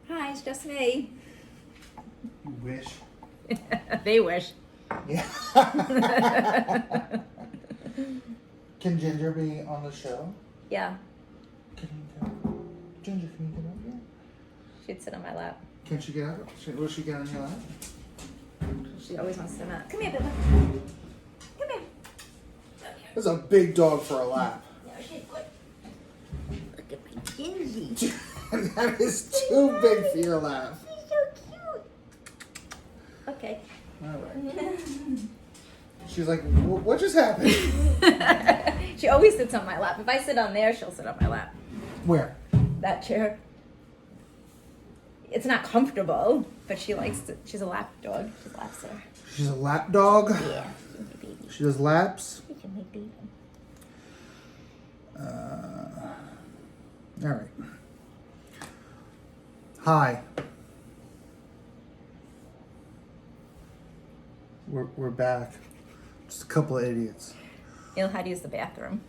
Hi, it's just me. You wish. They wish. Yeah. Can Ginger be on the show? Yeah, Ginger, can you get up here? she'd sit on my lap. Can she get up? Will she get on your lap? She always wants to sit on. Come here, Bella. Come here. That's a big dog for a lap. No, she's good. Look at my Gingy. That is too big for your lap. She's so cute. Okay. All right. She's like, what just happened? She always sits on my lap. If I sit on there, she'll sit on my lap. Where? That chair. It's not comfortable, but she likes to. She's a lap dog. She laps her. She's a lap dog? Yeah, she's my baby. She does laps? She's my baby. All right. Hi. We're back. Just a couple of idiots. You know how to use the bathroom.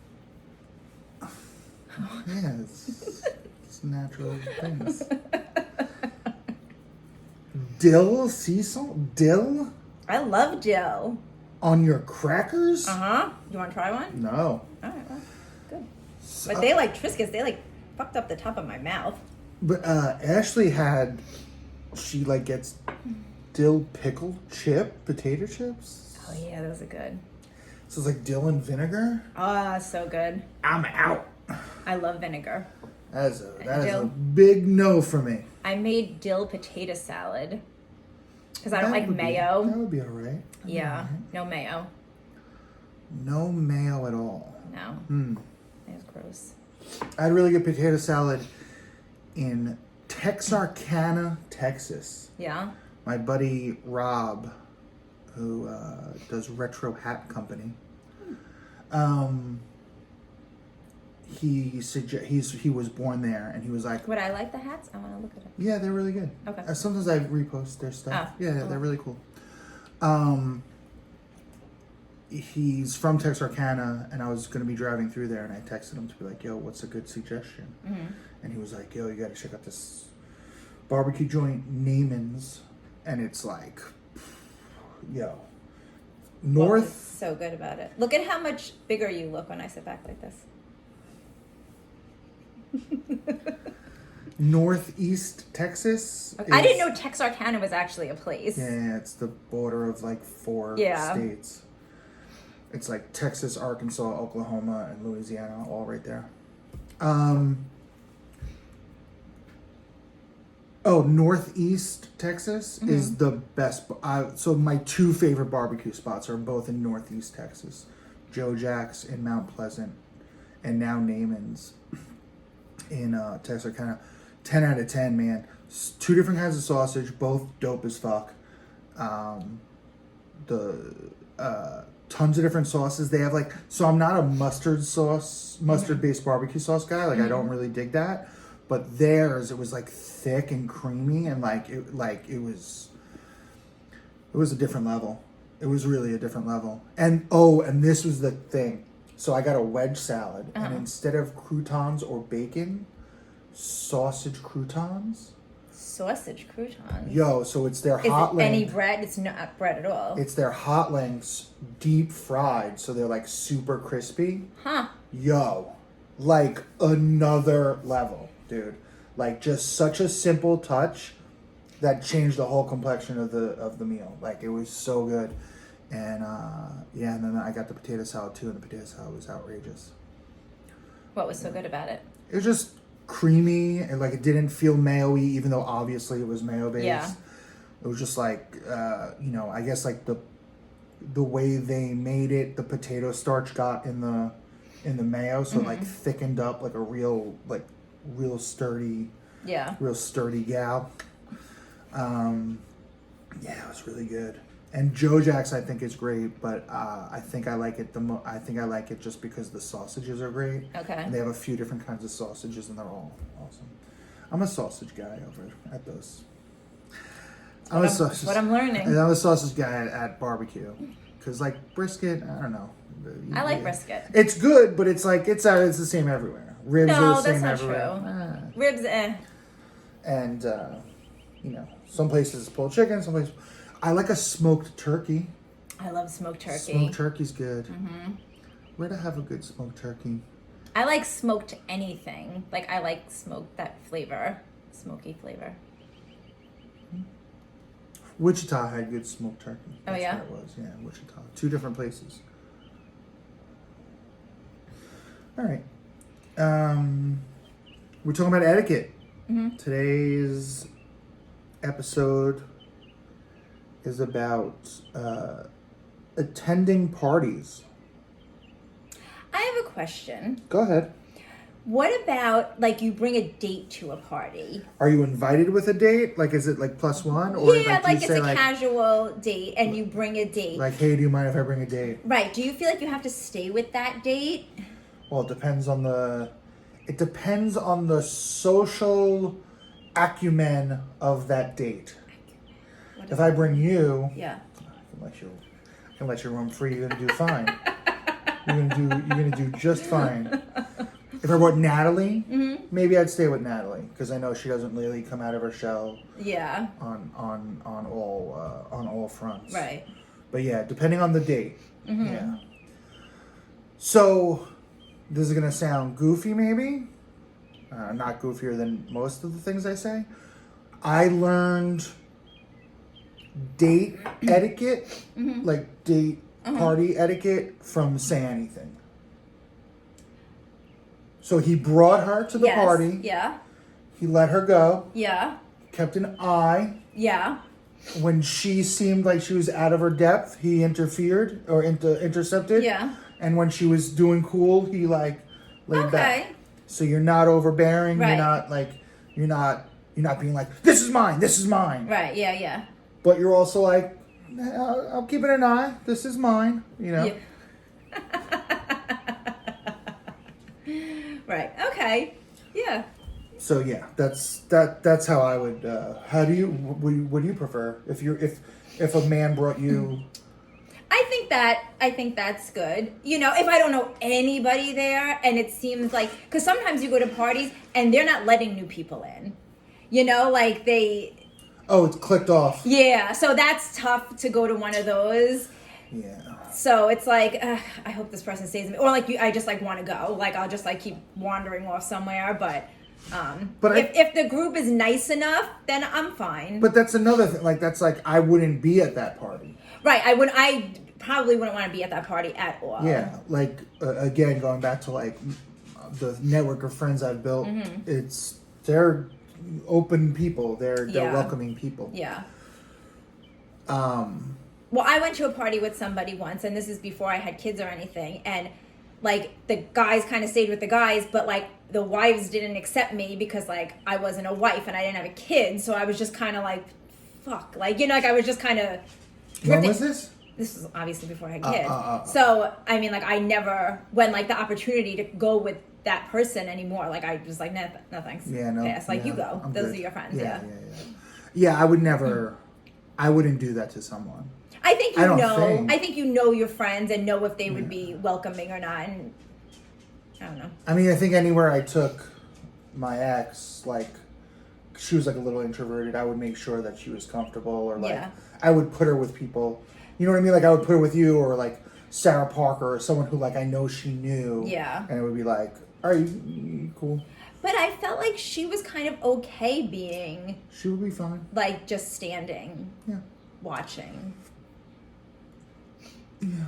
Yeah, it's natural things. Dill, sea salt, dill I love Jill. on your crackers? Uh-huh. You want to try one? No. All right, well, good. But they like Triscuits. They like fucked up the top of my mouth. But Ashley she like gets dill pickled potato chips. Oh yeah, those are good. So it's like dill and vinegar. Ah, so good. I'm out. I love vinegar. That is a Dill. big no for me. I made dill potato salad because I don't That like would be- mayo. That would be all right. Yeah, no mayo. No mayo at all. No, it was gross. I had really good potato salad in Texarkana, Texas. Yeah. My buddy Rob, who does Retro Hat Company, he was born there, and he was like, Would I like the hats? I want to look at it. "Yeah, they're really good." Okay. Sometimes I repost their stuff. Oh, Yeah, cool. they're really cool. He's from Texarkana, and I was going to be driving through there, and I texted him to be like, "Yo, what's a good suggestion?" Mm-hmm. And he was like, "Yo, you got to check out this barbecue joint, Naaman's," and it's like, yo, What was north. so good about it? Look at how much bigger you look when I sit back like this. Northeast Texas. I didn't know Texarkana was actually a place. Yeah, it's the border of like 4 Yeah. states. It's like Texas, Arkansas, Oklahoma, and Louisiana, all right there. Northeast Texas is the best. So my 2 favorite barbecue spots are both in Northeast Texas. Joe Jack's in Mount Pleasant, and now Naaman's in Texarkana. 10 out of 10, man. 2 different kinds of sausage, both dope as fuck. Tons of different sauces. They have so I'm not a mustard-based barbecue sauce guy. I don't really dig that. But theirs, it was thick and creamy, and it was a different level. It was really a different level. And this was the thing. So I got a wedge salad, and instead of croutons or bacon, sausage croutons. Sausage croutons. Yo, so it's their Is hot it link. any bread? It's not bread at all. It's their hot links deep fried, so they're super crispy. Huh. Yo, another level, dude. Just such a simple touch that changed the whole complexion of the meal. It was so good. And and then I got the potato salad too, and the potato salad was outrageous. What was so good about it? It was just creamy, and it didn't feel mayo-y, even though obviously it was mayo based. Yeah. It was just I guess the way they made it, the potato starch got in the mayo, so it thickened up like a real sturdy gal. Yeah, it was really good. And Joe Jack's I think is great, but I think I like it I think I like it just because the sausages are great. Okay. And they have a few different kinds of sausages, and they're all awesome. I'm a sausage guy over at those. What I'm learning. And I'm a sausage guy at barbecue, because brisket, I don't know. I like brisket. It's good, but it's the same everywhere. Ribs are No, the same that's not everywhere. true. Ribs, And, some places pulled chicken, some places... I like a smoked turkey. I love smoked turkey. Smoked turkey's good. Where to have a good smoked turkey? I like smoked anything. Like, I like smoked, that flavor. Smoky flavor. Wichita had good smoked turkey. Oh, yeah? Where it was. Yeah, Wichita. 2 different places. All right. We're talking about etiquette. Today's episode is about attending parties. I have a question. Go ahead. What about, like, you bring a date to a party? Are you invited with a date? Like, is it like +1? Or Yeah, like you it's say, a casual date and you bring a date. Like, hey, do you mind if I bring a date? Right. Do you feel like you have to stay with that date? Well, it depends on the social acumen of that date. If I bring you, Yeah. I can let you roam free. You're gonna do fine. You're gonna do just fine. If I brought Natalie, maybe I'd stay with Natalie because I know she doesn't really come out of her shell. Yeah. On all fronts. Right. But yeah, depending on the date. Yeah. So this is gonna sound goofy, maybe. Not goofier than most of the things I say. I learned date etiquette, like date party etiquette, from Say Anything. So he brought her to the party. Yeah. He let her go. Yeah. Kept an eye. Yeah. When she seemed like she was out of her depth, he interfered or intercepted. Yeah. And when she was doing cool, he like laid back. Okay. So you're not overbearing. Right. You're not being like, this is mine. Right. Yeah. Yeah. But you're also like, I'll keep it an eye. This is mine. Yeah. Right. Okay. Yeah. So yeah, that's how I would. What do you prefer if a man brought you? I think that's good. If I don't know anybody there, and it seems like, because sometimes you go to parties and they're not letting new people in. Like they. Oh, it's clicked off. Yeah, so that's tough to go to one of those. Yeah. So it's like, I hope this person stays with me, or like I just like want to go. Like I'll just like keep wandering off somewhere, but. If the group is nice enough, then I'm fine. But that's another thing. Like that's like I wouldn't be at that party. Right. I probably wouldn't want to be at that party at all. Yeah. Like again, going back to like the network of friends I've built, they're open people. They're welcoming people. Yeah. Well, I went to a party with somebody once, and this is before I had kids or anything, and like the guys kind of stayed with the guys, but like the wives didn't accept me because like I wasn't a wife and I didn't have a kid, so I was just kind of like, fuck, like like I was just kind of. When was this? This was obviously before I had kids. So I mean, like I never, when like the opportunity to go with that person anymore, like I was like, no thanks. Yeah, no. Pass. Like yeah, you go. I'm Those good. are your friends. Yeah, I would never. I wouldn't do that to someone. I think you know your friends and know if they would be welcoming or not, and I don't know. I mean, I think anywhere I took my ex, like she was like a little introverted, I would make sure that she was comfortable, or like I would put her with people. You know what I mean? Like I would put her with you, or like Sarah Parker, or someone who like I know she knew. Yeah. And it would be like, all right, you cool. But I felt like she was kind of okay being. She would be fine. Like just standing. Yeah. Watching. Yeah.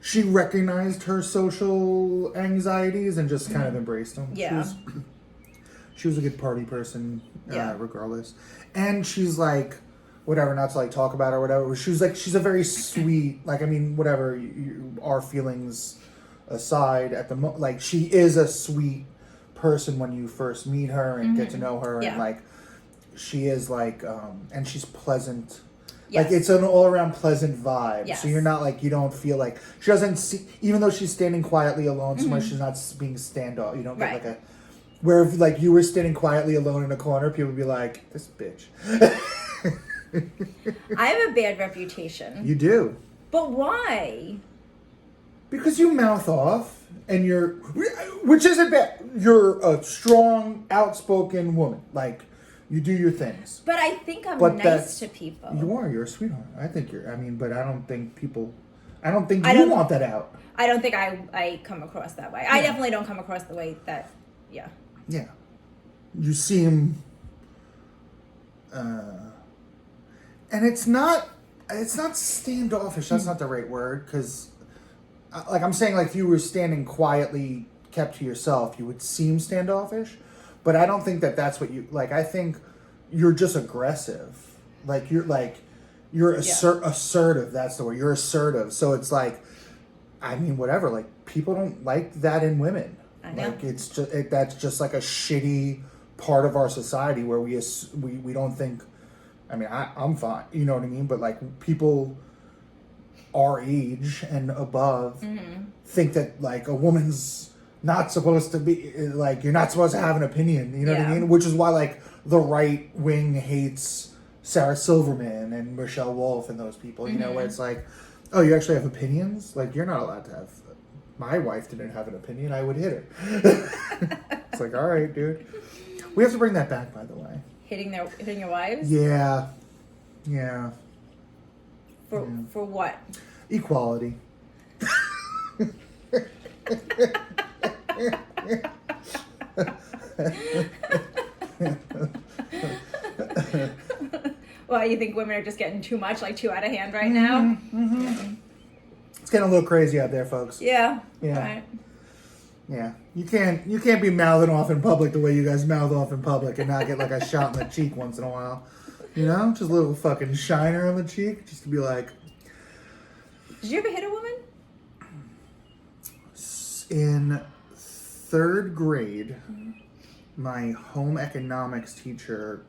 She recognized her social anxieties and just kind of embraced them. Yeah. She was a good party person, regardless. And she's like, whatever, not to like talk about her or whatever. She's a very sweet, like, I mean, whatever, our feelings aside at the like, she is a sweet person when you first meet her and get to know her. And like, she is like, and she's pleasant. Yes. Like, it's an all-around pleasant vibe. Yes. So you're not, like, you don't feel like... She doesn't see... Even though she's standing quietly alone, somewhere she's not being standoff. You don't get, like, a... Where, if, like, you were standing quietly alone in a corner, people would be like, this bitch. I have a bad reputation. You do. But why? Because you mouth off, and you're... Which isn't bad. you're a strong, outspoken woman. Like, you do your things. But I think I'm But nice to people. You are. You're a sweetheart. I think you're. I mean, but I don't think people. I don't think you want that out. I don't think I come across that way. Yeah. I definitely don't come across the way that. Yeah. Yeah. You seem. And it's not standoffish. That's not the right word, because, like, I'm saying, like, if you were standing quietly, kept to yourself, you would seem standoffish. But I don't think that that's what you like. I think you're just aggressive. Like, you're assertive. That's the word. You're assertive. So it's like, I mean, whatever. Like, people don't like that in women. I know. Like, it's just that's just like a shitty part of our society where we don't think. I mean, I'm fine. You know what I mean? But, like, people our age and above think that, like, a woman's not supposed to be, like, you're not supposed to have an opinion. You know what I mean? Which is why, like, the right wing hates Sarah Silverman and Michelle Wolf and those people. You know, where it's like, oh, you actually have opinions? Like, you're not allowed to have. My wife didn't have an opinion. I would hit her. It's like, all right, dude. We have to bring that back, by the way. Hitting your wives? Yeah. For what? Equality. Well, you think women are just getting too much, like too out of hand right now? It's getting a little crazy out there, folks. Yeah. Right. Yeah. You can't be mouthing off in public the way you guys mouth off in public and not get like a shot in the cheek once in a while. You know? Just a little fucking shiner on the cheek. Just to be like. Did you ever hit a woman? In 3rd grade, my home economics teacher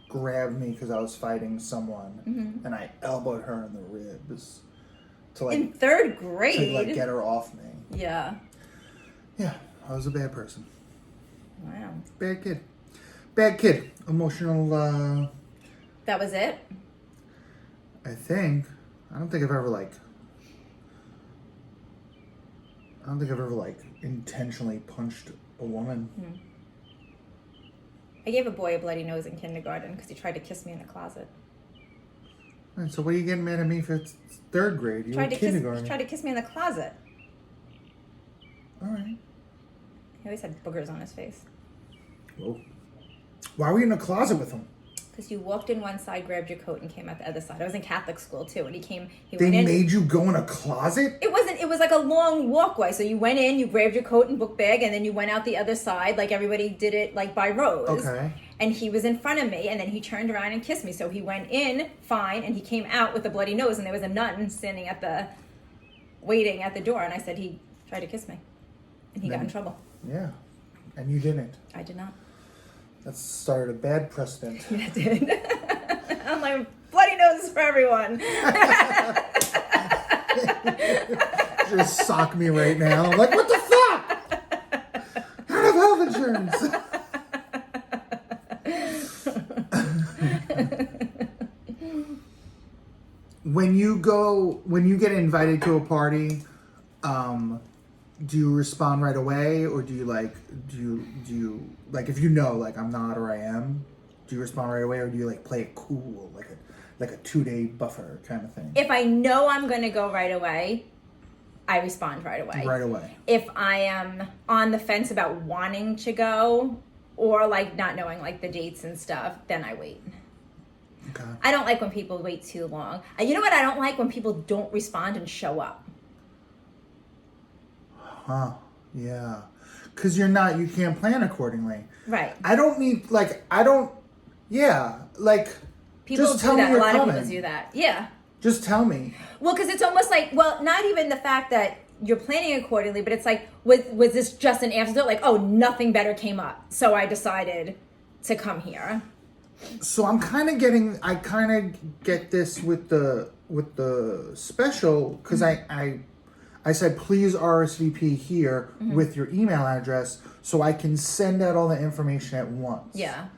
grabbed me because I was fighting someone, and I elbowed her in the ribs to, like, in 3rd grade to, like, get her off me. Yeah, I was a bad person. Wow. Bad kid. Emotional. That was it. I think. I don't think I've ever intentionally punched a woman. I gave a boy a bloody nose in kindergarten because he tried to kiss me in a closet. Right, so what are you getting mad at me for? It's 3rd grade. You were in kindergarten. He tried to kiss me in the closet. All right. He always had boogers on his face. Whoa. Why were you in a closet with him? Because you walked in one side, grabbed your coat, and came out the other side. I was in Catholic school too, and he They went in. made you go in a closet? It was like a long walkway. So you went in, you grabbed your coat and book bag, and then you went out the other side, like everybody did it, like by rows. Okay. And he was in front of me, and then he turned around and kissed me. So he went in fine, and he came out with a bloody nose, and there was a nun standing waiting at the door, and I said he tried to kiss me, and he got in trouble. Yeah, and you didn't. I did not. That started a bad precedent. Yeah, it did. I'm like, bloody noses for everyone. Just sock me right now. I'm like, what the fuck? I don't have health insurance. When you get invited to a party, do you respond right away, or do you if you know, like, I'm not or I am, do you respond right away, or do you like play it cool, like a 2-day buffer kind of thing? If I know I'm going to go right away, I respond right away. Right away. If I am on the fence about wanting to go, or like not knowing like the dates and stuff, then I wait. Okay. I don't like when people wait too long. And you know what I don't like? When people don't respond and show up. Huh. Yeah. Because you can't plan accordingly. Right. People Just tell do that. me A lot you're of people coming. do that. Yeah. Just tell me. Well, because it's almost like, not even the fact that you're planning accordingly, but it's like, was this just an afterthought? Like, oh, nothing better came up, so I decided to come here. So I kind of get this with the special, because I said, please RSVP here with your email address so I can send out all the information at once. Yeah.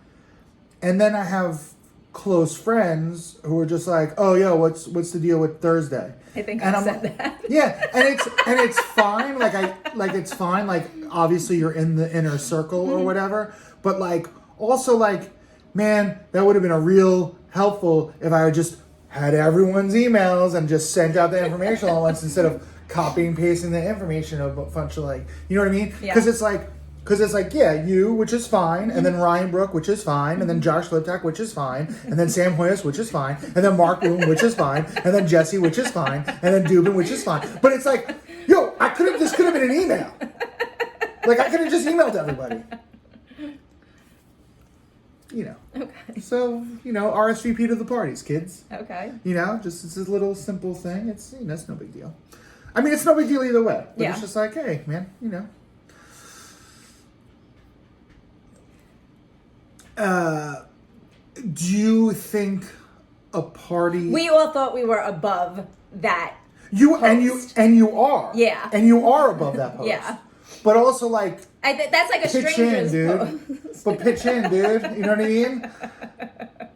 And then I have close friends who are just like, oh, yo, what's the deal with Thursday? I think and I said that. Yeah, and it's fine. It's fine. Like, obviously you're in the inner circle or whatever, but like also like, man, that would have been a real helpful if I had just had everyone's emails and just sent out the information all at once instead of copying and pasting the information of a bunch of like, you know what I mean? Yeah. Because it's like, yeah, you, which is fine, and then Ryan Brook, which is fine, and then Josh Liptak, which is fine, and then Sam Hoyas, which is fine, and then Mark Boone, which is fine, and then Jesse, which is fine, and then Dubin, which is fine. But it's like, yo, this could have been an email. Like, I could have just emailed everybody. You know. Okay. So, RSVP to the parties, kids. Okay. Just it's a little simple thing. It's, it's no big deal. I mean, it's no big deal either way. But Yeah. it's just like, hey, man, do you think a party... We all thought we were above that. And you are. Yeah. And you are above that post. Yeah. But also, like... That's like a pitch stranger's in, post. dude. But pitch in, dude. You know what I mean?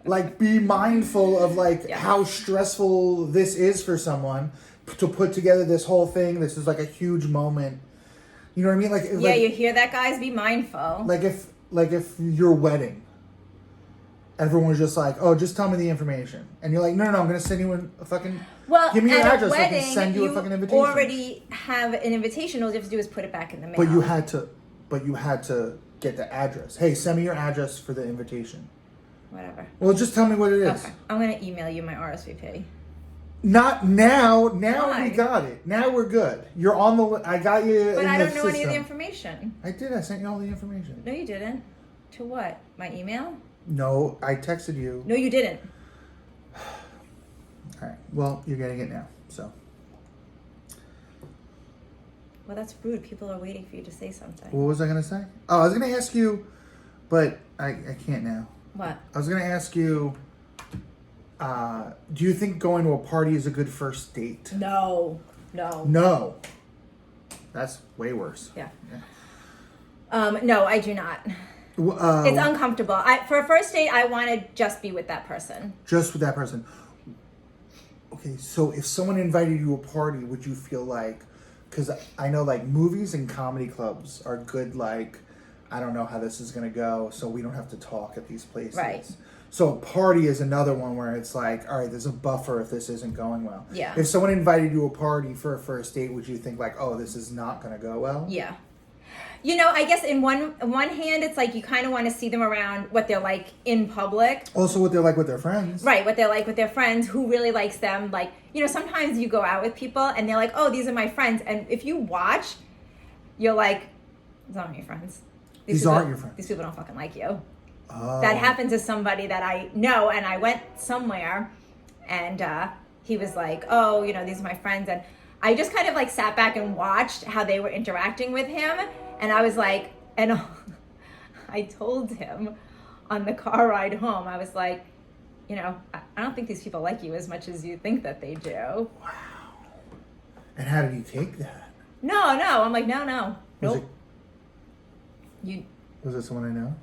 Like, be mindful of, like, how stressful this is for someone to put together this whole thing. This is, like, a huge moment. You know what I mean? Like, you hear that, guys? Be mindful. Like, if your wedding, everyone was just like, oh, just tell me the information. And you're like, no, I'm going to send you a fucking... Well, give me your at address a so I wedding, can send you a fucking invitation. already have an invitation. All you have to do is put it back in the mail. But you had to get the address. Hey, send me your address for the invitation. Whatever. Well, just tell me what it is. Okay. I'm going to email you my RSVP. Not now. Now Why? we got it. Now we're good. You're on the... I got you But in I the don't know any of the system. information. I did. I sent you all the information. No, you didn't. To what? My email? No, I texted you. No, you didn't. All right. Well, you're getting it now. So... Well, that's rude. People are waiting for you to say something. What was I going to say? Oh, I was going to ask you, but I can't now. What? I was going to ask you, do you think going to a party is a good first date? No. No. That's way worse. Yeah. No, I do not. It's It's uncomfortable. For a first date, I want to just be with that person. just with that person. Okay, so if someone invited you to a party, would you feel like, because I know like movies and comedy clubs are good, like, I don't know how this is going to go, so we don't have to talk at these places. Right. So a party is another one where it's like, all right, there's a buffer if this isn't going well. Yeah. If someone invited you to a party for a first date, would you think like, oh, this is not going to go well? Yeah. I guess in one hand, it's like you kind of want to see them around what they're like in public. Also what they're like with their friends. Right, what they're like with their friends, who really likes them. Like, sometimes you go out with people and they're like, oh, these are my friends. And if you watch, you're like, these aren't your friends. These aren't your friends. These people don't fucking like you. Oh. That happened to somebody that I know, and I went somewhere and he was like, oh, these are my friends. And I just kind of like sat back and watched how they were interacting with him. And I was like, and I told him on the car ride home, I was like, I don't think these people like you as much as you think that they do. Wow. And how did he take that? No. I'm like, no. Was Nope. Was it someone I know?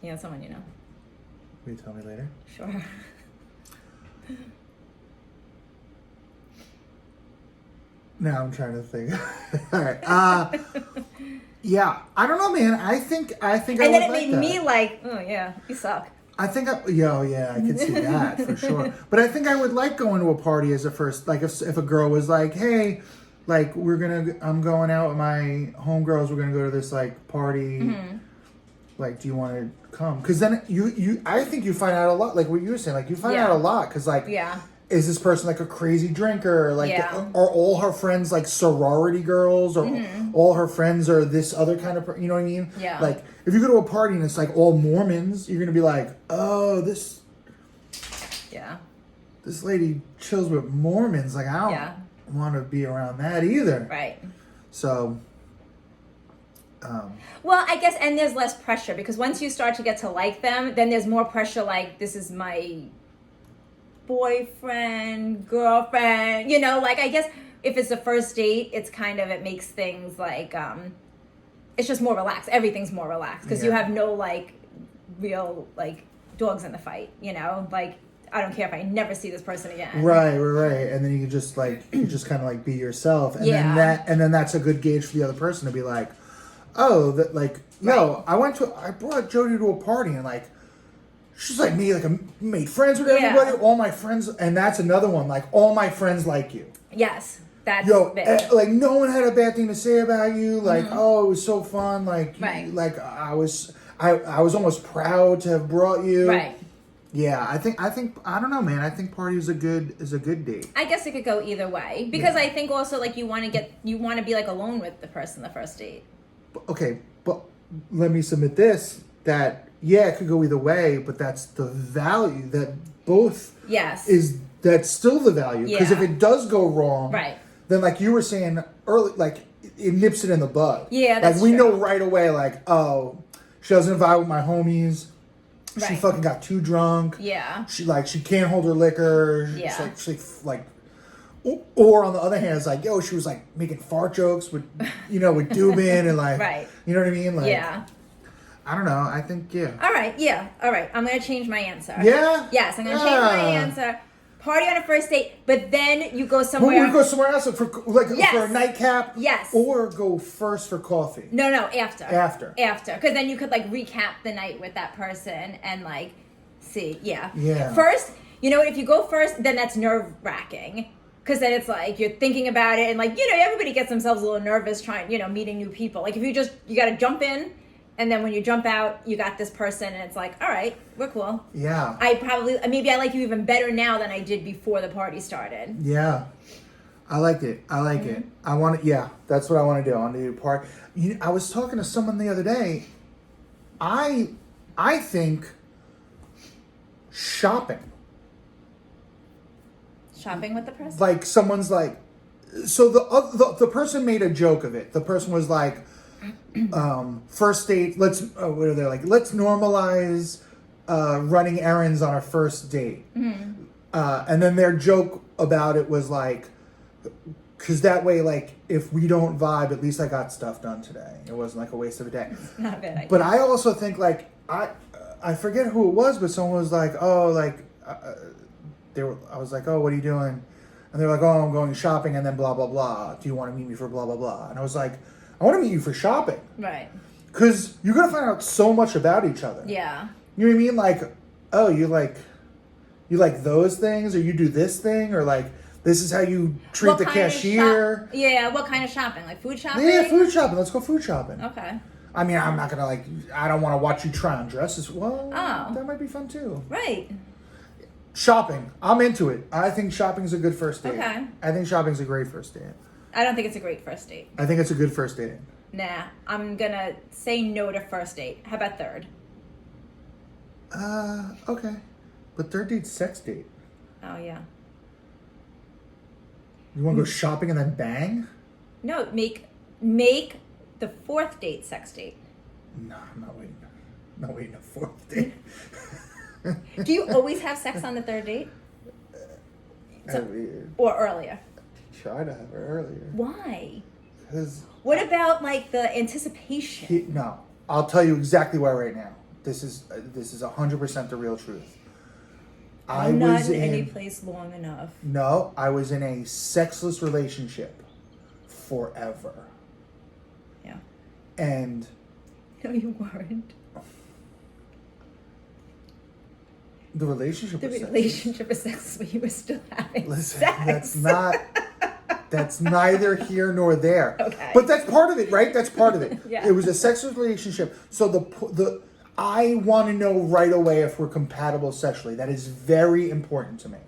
Yeah, someone you know. Will you tell me later? Sure. Now I'm trying to think. All right. Yeah. I don't know, man. I think I would like that. And then it made me like, oh yeah, you suck. I think I can see that for sure. But I think I would like going to a party as a first, like if a girl was like, hey, like I'm going out with my homegirls, we're gonna go to this like party. Mm-hmm. Like, do you want to come? Because then I think you find out a lot, like what you were saying, like you find out a lot, because like, is this person like a crazy drinker? Like, are all her friends like sorority girls, or all her friends are this other kind of, you know what I mean? Yeah. Like, if you go to a party and it's like all Mormons, you're gonna be like, oh, this lady chills with Mormons. Like, I don't want to be around that either. Right. So. Well, I guess, and there's less pressure, because once you start to get to like them, then there's more pressure. Like, this is my boyfriend, girlfriend, like, I guess if it's a first date, it's kind of, it makes things like, it's just more relaxed. Everything's more relaxed because you have no like real like dogs in the fight, like, I don't care if I never see this person again. Right. And then you can just like, kind of like be yourself. And then that's a good gauge for the other person to be like, oh, that like, no, I brought Jodi to a party and like, she's like me, like I made friends with everybody, all my friends, and that's another one. Like all my friends like you. Yes, that's big. Like no one had a bad thing to say about you. Like oh, it was so fun. Like like I was almost proud to have brought you. Right. Yeah, I think I don't know, man. I think party is a good date. I guess it could go either way because I think also like you want to be like alone with the person the first date. Okay, but let me submit this that yeah, it could go either way, but that's the value that both that's still the value because if it does go wrong, then like you were saying early, like it nips it in the bud. Yeah, that's like we true. know right away, like oh, she doesn't vibe with my homies. She fucking got too drunk. Yeah. She can't hold her liquor. Yeah. She like, or on the other hand, it's like, yo, she was like making fart jokes with Dubin and like, you know what I mean? Like, yeah. I don't know. I think, yeah. All right. Yeah. All right. I'm going to change my answer. Yeah? Yes. I'm going to change my answer. Party on a first date, but then you go somewhere. Well, we go somewhere else for a nightcap. Yes. Or go first for coffee. No, after. After. Because then you could like recap the night with that person and like see. Yeah. Yeah. First, if you go first, then that's nerve wracking. Because then it's like you're thinking about it and like, everybody gets themselves a little nervous trying, meeting new people. Like if you got to jump in. And then when you jump out, you got this person, and it's like, all right, we're cool. Yeah. Maybe I like you even better now than I did before the party started. Yeah. I like it. I want to, yeah, that's what I want to do. I want to do a party. I was talking to someone the other day. I think shopping. Shopping with the person? Like someone's like, so the person made a joke of it. The person was like, first date, let's normalize running errands on our first date. And then their joke about it was like, because that way, like, if we don't vibe, at least I got stuff done today. It wasn't like a waste of a day. Not a bad idea. But I also think like, I forget who it was, but someone was like, oh, like, I was like, oh, what are you doing? And they were like, oh, I'm going shopping and then blah, blah, blah. Do you want to meet me for blah, blah, blah? And I was like, I want to meet you for shopping. Right. Because you're going to find out so much about each other. Yeah. You know what I mean? Like, oh, you like those things, or you do this thing, or like, this is how you treat the cashier. Yeah, what kind of shopping? Like food shopping? Yeah, food shopping. Let's go food shopping. Okay. I mean, I'm not going to I don't want to watch you try on dresses. Well, that might be fun too. Right. Shopping. I'm into it. I think shopping's a good first date. Okay. I think shopping's a great first date. I don't think it's a great first date. I think it's a good first date. Nah, I'm gonna say no to first date. How about third? Okay. But third date's sex date. Oh, yeah. You want to go shopping and then bang? No, make the fourth date sex date. No, I'm not waiting. I'm not waiting a fourth date. Do you always have sex on the third date? Or earlier? Try to have it earlier. Why? Because... What about like the anticipation? No, I'll tell you exactly why right now. This is 100% the real truth. I'm not in any place long enough. No, I was in a sexless relationship forever. Yeah. And... No, you weren't. The relationship was sexless, but you were still having sex. That's neither here nor there. Okay. But that's part of it, right? That's part of it. Yeah. It was a sexless relationship. So I want to know right away if we're compatible sexually. That is very important to me.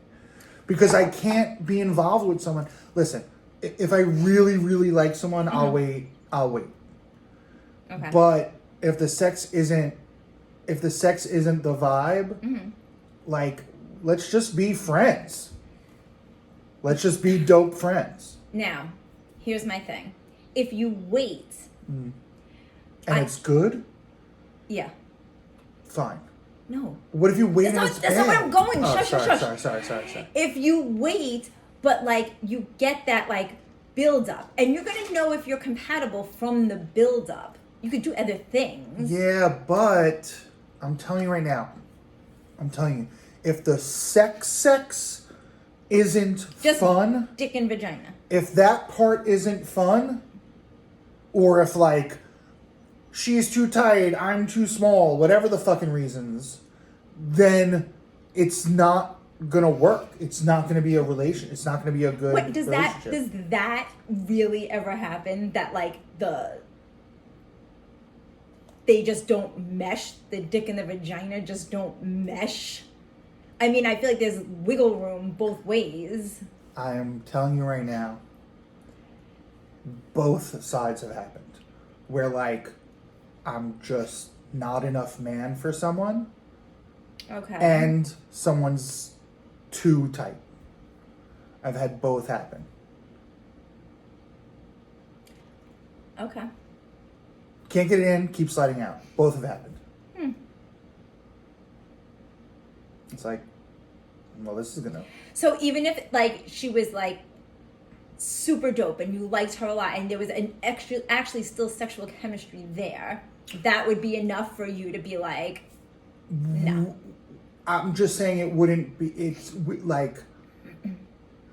Because I can't be involved with someone. Listen, if I really, really like someone, I'll wait. Okay. But if the sex isn't the vibe, like, let's just be friends. Let's just be dope friends. Now, here's my thing. If you wait... And it's good? Yeah. Fine. No. What if you wait and it's bad? That's not where I'm going. Oh, Shush. Sorry. If you wait, but, like, you get that, like, build-up. And you're going to know if you're compatible from the build-up. You could do other things. Yeah, but... I'm telling you right now. If the sex isn't just fun, dick and vagina. If that part isn't fun, or if like she's too tight, I'm too small, whatever the fucking reasons, then it's not gonna work. It's not gonna be a relation. It's not gonna be a good relationship. Does that really ever happen? That like they just don't mesh? The dick and the vagina just don't mesh? I mean, I feel like there's wiggle room both ways. I am telling you right now, both sides have happened. Where like, I'm just not enough man for someone. Okay. And someone's too tight. I've had both happen. Okay. Can't get it in, keep sliding out. Both have happened. It's like, well, this is gonna... So even if like she was like super dope and you liked her a lot and there was an actually still sexual chemistry there, that would be enough for you to be like, no. I'm just saying it wouldn't be, it's like,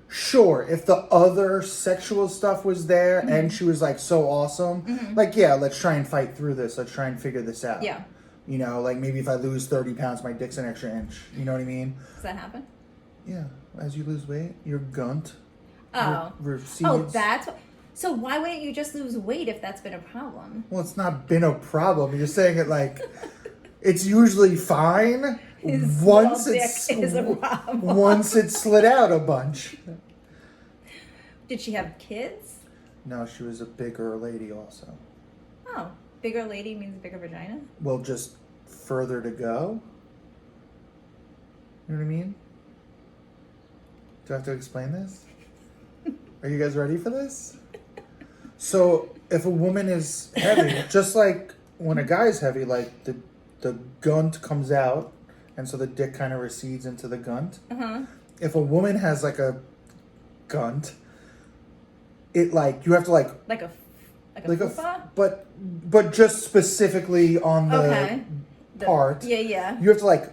sure, if the other sexual stuff was there and she was like so awesome, like, yeah, let's try and fight through this. Let's try and figure this out. Yeah. You know, like maybe if I lose 30 pounds, my dick's an extra inch. You know what I mean? Does that happen? Yeah. As you lose weight, your gunt recedes. Oh, that's... So why wouldn't you just lose weight if that's been a problem? Well, it's not been a problem. You're saying it like... It's usually fine once it's slid out a bunch. Did she have kids? No, she was a bigger lady also. Oh, bigger lady means bigger vagina? Well, just further to go. You know what I mean? Do I have to explain this? Are you guys ready for this? So, if a woman is heavy, just like when a guy's heavy, like the gunt comes out, and so the dick kind of recedes into the gunt. If a woman has like a gunt, it like you have to like a fupa? but just specifically on the part. Yeah. You have to like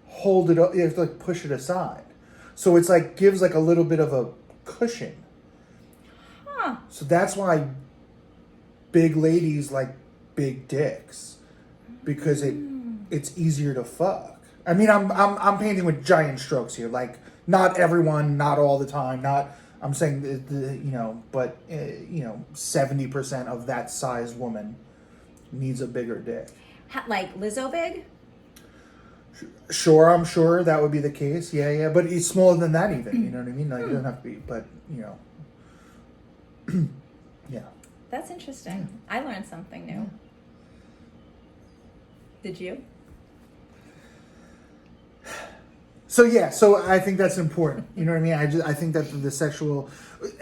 hold it up. You have to like push it aside, so it's like gives like a little bit of a cushion. Huh. So that's why big ladies like big dicks, because it's easier to fuck. I mean, I'm painting with giant strokes here. Like, not everyone, not all the time. Not I'm saying but 70% of that size woman needs a bigger dick. Like Lizzo big? Sure, I'm sure that would be the case. Yeah, but it's smaller than that even. You know what I mean? Like, it doesn't have to be, but yeah. That's interesting. I learned something new. Did you? So I think that's important. You know what I mean? I think that the sexual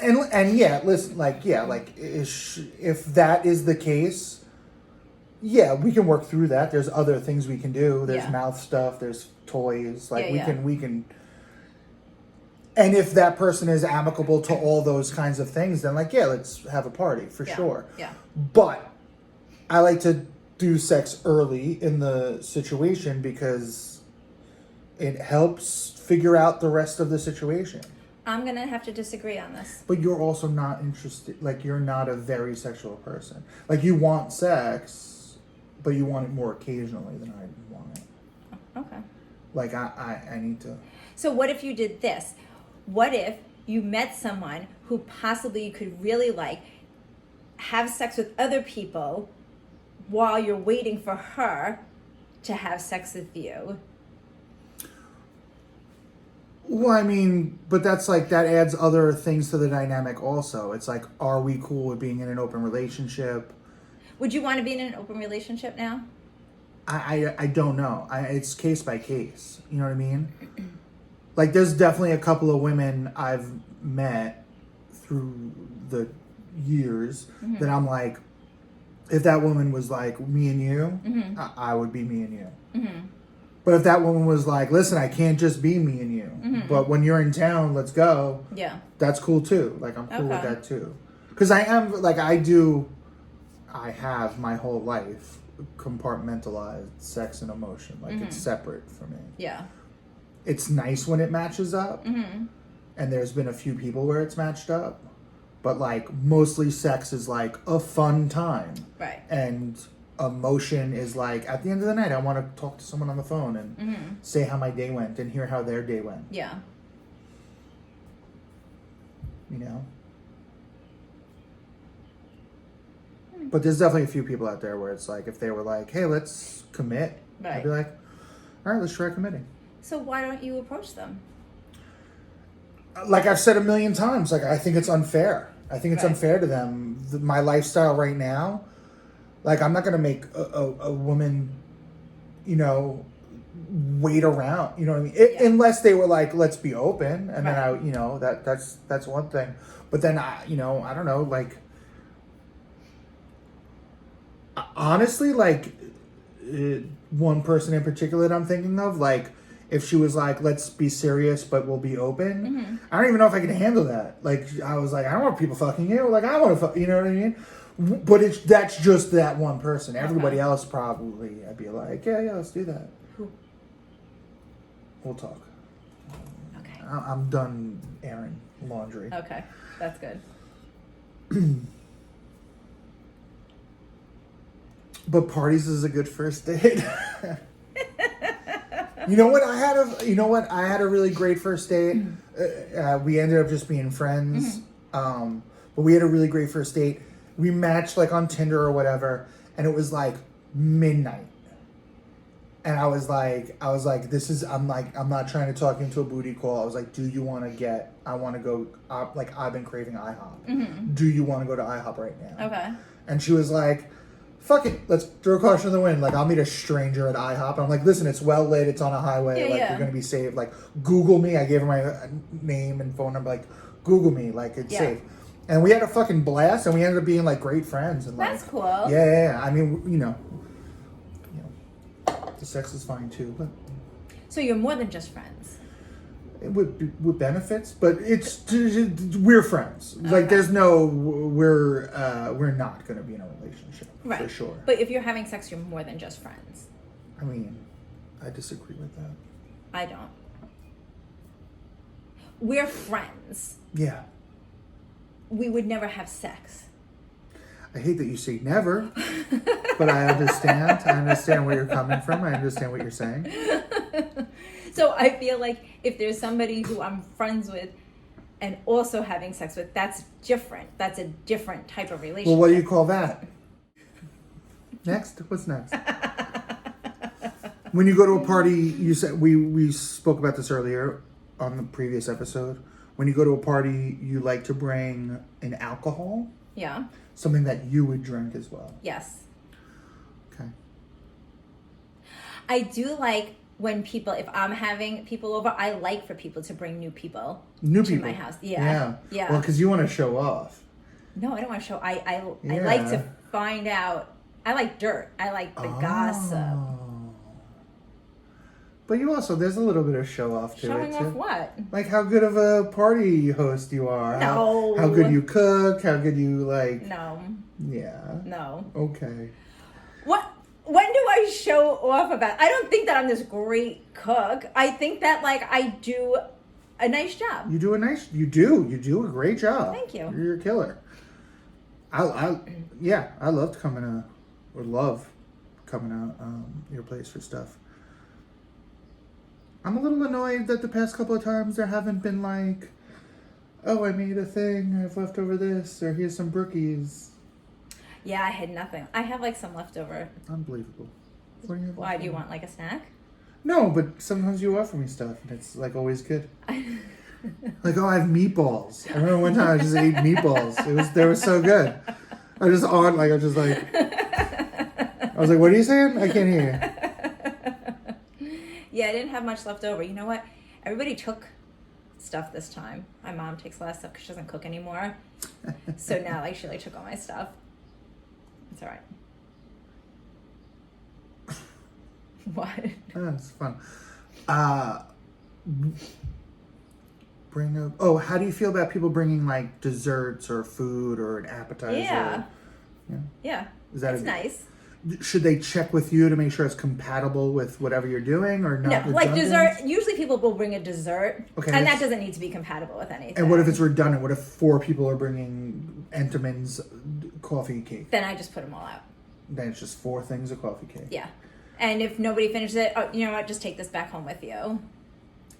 and yeah, listen, if that is the case, yeah, we can work through that. There's other things we can do. There's mouth stuff. There's toys. Like we can. And if that person is amicable to all those kinds of things, then let's have a party for sure. Yeah. But I like to do sex early in the situation because it helps figure out the rest of the situation. I'm going to have to disagree on this. But you're also not interested, you're not a very sexual person. You want sex, but you want it more occasionally than I want it. Okay. I need to... So what if you did this? What if you met someone who possibly you could really have sex with other people while you're waiting for her to have sex with you? Well, I mean, but that's that adds other things to the dynamic also. It's are we cool with being in an open relationship? Would you want to be in an open relationship now? I don't know. It's case by case. You know what I mean? There's definitely a couple of women I've met through the years that I'm if that woman was me and you, I would be me and you. But if that woman was listen, I can't just be me and you. But when you're in town, let's go. Yeah. That's cool too. I'm cool with that too. Because I am, I have my whole life compartmentalized sex and emotion. It's separate for me. Yeah. It's nice when it matches up. And there's been a few people where it's matched up. But mostly sex is a fun time. Right. And emotion is like, at the end of the night, I want to talk to someone on the phone and say how my day went and hear how their day went. Yeah. You know? But there's definitely a few people out there where it's like, if they were like, hey, let's commit, Right. I'd be like, all right, let's try committing. So why don't you approach them? Like I've said a million times, like I think it's unfair. I think it's Right. unfair to them. My lifestyle right now, like I'm not going to make a woman, you know, wait around, you know what I mean? Unless they were like, let's be open. And then Right. I, you know, that's one thing. But then I, you know, I don't know, like, honestly, like one person in particular that I'm thinking of, like if she was like, let's be serious, but we'll be open. I don't even know if I can handle that. Like I was like, I don't want people fucking you. Like I want to fuck, you know what I mean? But that's just that one person. Everybody else probably, I'd be like, yeah, let's do that. Who? We'll talk. Okay. I'm done airing laundry. Okay. That's good. But parties is a good first date. You know what? I had a really great first date. We ended up just being friends. But we had a really great first date. We matched like on Tinder or whatever, and it was like midnight. And I was like, I'm not trying to talk into a booty call. I was like, I want to go, like I've been craving IHOP. Do you want to go to IHOP right now? Okay. And she was like, fuck it, let's throw caution to the wind. Like, I'll meet a stranger at IHOP. And I'm like, listen, it's well lit, it's on a highway, you're going to be safe. Like, Google me. I gave her my name and phone number. Like, Google me. Like, it's safe. And we had a fucking blast, and we ended up being, like, great friends. And That's cool. Yeah. I mean, you know, the sex is fine, too. But So you're more than just friends. with benefits, but we're friends. Okay. Like, there's no, we're not going to be in a relationship. Right. For sure. But if you're having sex, you're more than just friends. I mean, I disagree with that. I don't. We're friends. Yeah. We would never have sex. I hate that you say never, but I understand. I understand where you're coming from. I understand what you're saying. So I feel like if there's somebody who I'm friends with and also having sex with, that's different. That's a different type of relationship. Well, what do you call that? Next? What's next? When you go to a party, you said we spoke about this earlier on the previous episode. When you go to a party, you like to bring an alcohol? Yeah. Something that you would drink as well. Yes. Okay. I do like when if I'm having people over, I like for people to bring new people to my house. Yeah. Well, because you want to show off. No, I don't want to show. I like to find out. I like dirt. I like the gossip. But you also, there's a little bit of show off to Showing it. off what? Like how good of a party host you are. No. How good you cook. How good you like. No. Yeah. No. Okay. What? When do I show off about? I don't think that I'm this great cook. I think that like I do a nice job. You do a great job. Thank you. You're a killer. I love coming out your place for stuff. I'm a little annoyed that the past couple of times there haven't been like, oh, I made a thing, I've left over this, or here's some brookies. Yeah, I had nothing. I have like some leftover. Unbelievable. What do you have? Why do you want like a snack? No, but sometimes you offer me stuff, and it's like always good. Like, oh, I have meatballs. I remember one time I just ate meatballs. They were so good. I was like, what are you saying? I can't hear you. Yeah, I didn't have much left over. You know what? Everybody took stuff this time. My mom takes a lot of stuff because she doesn't cook anymore. So now, like, she took all my stuff. It's all right. What? Oh, it's fun. How do you feel about people bringing like desserts or food or an appetizer? Yeah. That's nice. Should they check with you to make sure it's compatible with whatever you're doing or not? No, like dessert. Usually people will bring a dessert, okay, and that doesn't need to be compatible with anything. And what if it's redundant? What if 4 people are bringing Entenmann's coffee cake? Then I just put them all out. Then it's just 4 things of coffee cake. Yeah. And if nobody finishes it, oh, you know what? Just take this back home with you.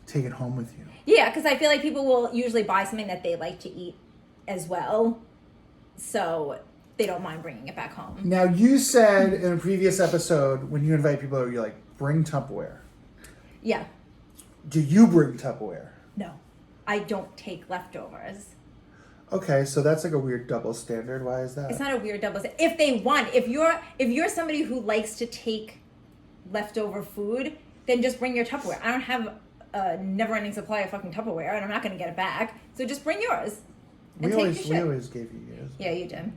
Take it home with you. Yeah, because I feel like people will usually buy something that they like to eat as well. So they don't mind bringing it back home. Now, you said in a previous episode, when you invite people over, you're like, bring Tupperware. Yeah. Do you bring Tupperware? No. I don't take leftovers. Okay, so that's like a weird double standard. Why is that? It's not a weird double standard. If they want, if you're somebody who likes to take leftover food, then just bring your Tupperware. I don't have a never-ending supply of fucking Tupperware, and I'm not going to get it back. So just bring yours. And We take always your shit. gave you yours. Yeah, you did.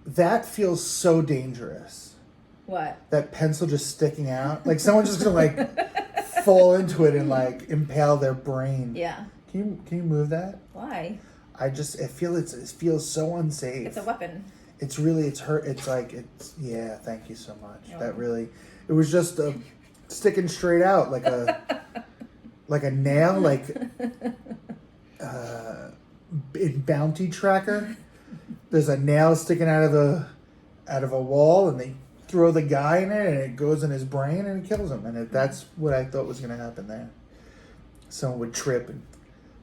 That feels so dangerous. What? That pencil just sticking out. Like someone's just gonna like fall into it and like impale their brain. Yeah. Can you move that? Why? It feels so unsafe. It's a weapon. It's hurt. Yeah. Thank you so much. You're That welcome. really, it was just sticking straight out like a like a nail, like in Bounty Tracker. There's a nail sticking out of a wall, and they throw the guy in it, and it goes in his brain, and it kills him. And that's what I thought was going to happen there. Someone would trip and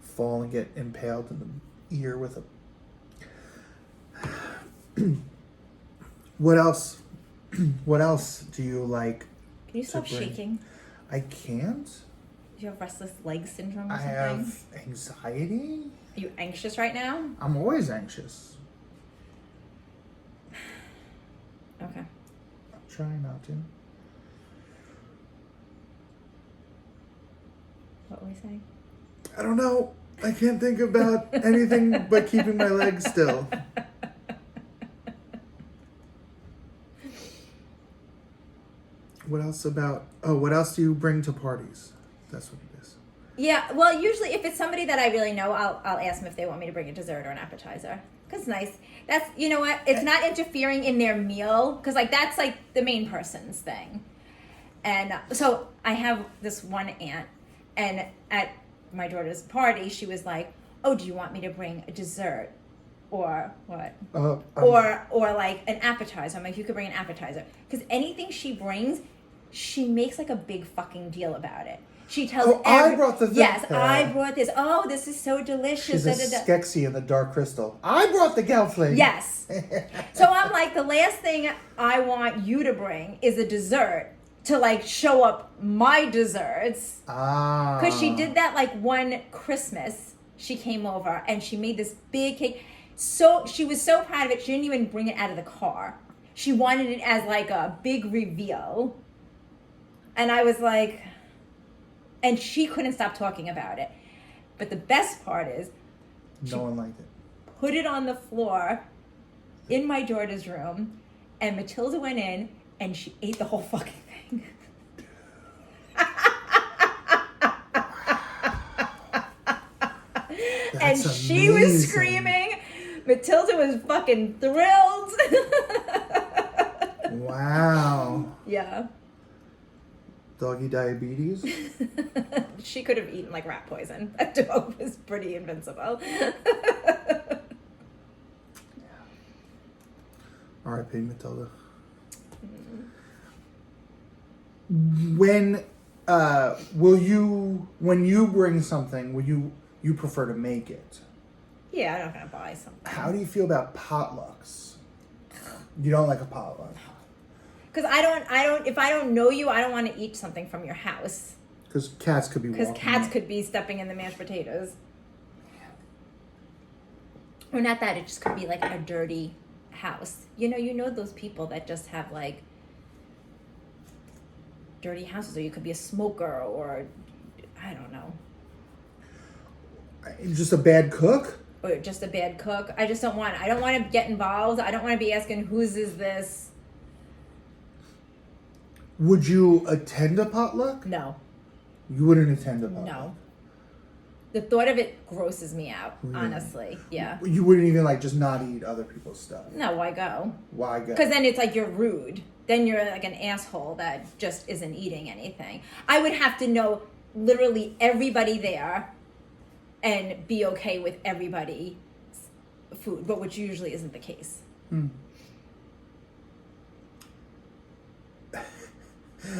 fall and get impaled in the ear with a. What else? What else do you like? Can you stop bring? shaking? I can't. Do you have restless leg syndrome or I something? have anxiety. Are you anxious right now? I'm always anxious. Okay. I'm trying not to. What were we saying? I don't know. I can't think about anything but keeping my legs still. What else do you bring to parties? That's what it is. Yeah, well, usually if it's somebody that I really know, I'll ask them if they want me to bring a dessert or an appetizer. Because it's nice. That's, you know what? It's not interfering in their meal. Because, like, that's, like, the main person's thing. And so I have this one aunt. And at my daughter's party, she was like, oh, do you want me to bring a dessert? Or what? Or like an appetizer. I'm like, you could bring an appetizer. Because anything she brings, she makes like a big fucking deal about it. She tells I brought the thing. Yes, I brought this. Oh, this is so delicious. She's a Skeksis in the Dark Crystal. I brought the Gelfling. Yes. So I'm like, the last thing I want you to bring is a dessert to like show up my desserts. Because she did that like one Christmas. She came over and she made this big cake. So she was so proud of it, she didn't even bring it out of the car. She wanted it as like a big reveal. And I was like, and she couldn't stop talking about it. But the best part is, No one liked it. put it on the floor in my daughter's room, and Matilda went in and she ate the whole fucking thing. And she was amazing. screaming. Matilda was fucking thrilled. Wow. Yeah. Doggy diabetes? She could have eaten like rat poison. That dog was pretty invincible. R.I.P. Matilda. When you bring something, will you prefer to make it? Yeah, I'm not gonna buy something. How do you feel about potlucks? You don't like a potluck? Because I don't. If I don't know you, I don't want to eat something from your house. Because cats could be Because walking cats in. could be stepping in the mashed potatoes. Or not that, it just could be like a dirty house. You know those people that just have like dirty houses, or you could be a smoker, or I don't know, Just a bad cook? or just a bad cook. I don't want to get involved. I don't want to be asking whose is this. Would you attend a potluck? No. You wouldn't attend a potluck? No. The thought of it grosses me out, Really? honestly. Yeah. You wouldn't even like just not eat other people's stuff? No, why go? Why go? Because then it's like you're rude. Then you're like an asshole that just isn't eating anything. I would have to know literally everybody there and be okay with everybody's food, but which usually isn't the case.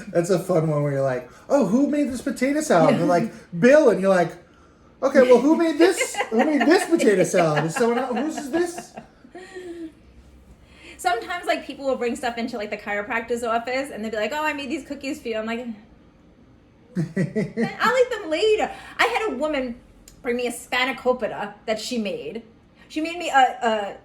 That's a fun one where you're like, oh, who made this potato salad? And they're like, Bill. And you're like, okay, well, who made this? Who made this potato salad? Is someone else? Who's this? Sometimes, like, people will bring stuff into, like, the chiropractor's office, and they'll be like, oh, I made these cookies for you. I'm like, I'll eat them later. I had a woman bring me a spanakopita that she made. She made me a